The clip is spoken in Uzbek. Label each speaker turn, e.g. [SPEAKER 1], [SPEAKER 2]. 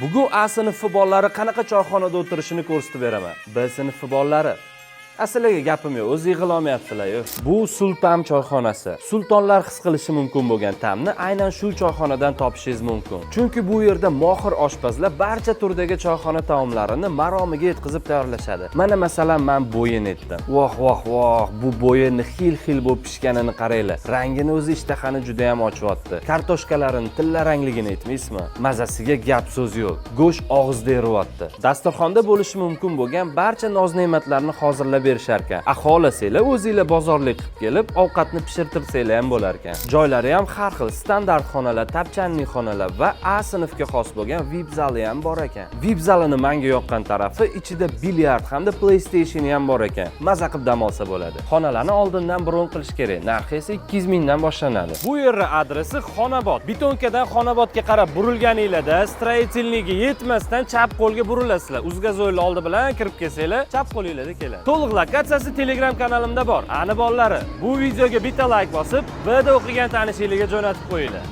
[SPEAKER 1] Bugun A sinfi bolalari qanaqa choyxonada o'tirishini ko'rsatib beraman. B sinfi bolalari asliga gapim yo'q, o'zi yig'ila olmayaptilar-yu. Bu Sultan choyxonasi. Sultonlar his qilishi mumkin bo'lgan ta'mni aynan shu choyxonadan topishingiz mumkin. Chunki bu yerda mohir oshpazlar barcha turdagi choyxona taomlarini maromiga yetkazib tayyorlashadi. Mana masalan, men bo'yin etdim. Voh, bu bo'yinni xil-xil bo'lib pishganini qaranglar. Rangini o'zi ishtahani juda ham ochyapti. Kartoshkalarini tilla rangligini aytmaysizmi? Mazasiga gap so'z yo'q. Go'sht og'izda eryapti. Dasturxonda bo'lishi mumkin bo'lgan barcha noz-ne'matlarni hozirlab berishar ekan. Aholisinglar o'zinglar bozorlik qilib kelib, ovqatni pishirtirsanglar ham bo'lar ekan. Joylari ham har xil, standart xonalar, tapchanli xonalar va A sinfga xos bo'lgan VIP zali ham bor ekan. VIP zalini menga yoqqan tarafi ichida bilyard hamda PlayStation ham bor ekan. Maza qilib dam olsa bo'ladi. Xonalarni oldindan bron qilish kerak. Narxi esa 200 mingdan boshlanadi. Bu yerning adresi Xonobod. Bitonkadan Xonobodga qarab burilganinglarda Stroyitelniga yetmasdan chap qo'lga burilasizlar. Uzgazoylar oldi bilan kirib kelsanglar, chap qo'lingizda keladi. To'liq lokatsiyasi Telegram kanalimda bor. Ani bolalari, bu videoga bitta like bosib, Bda o'qigan tanishinglarga jo'natib qo'yinglar.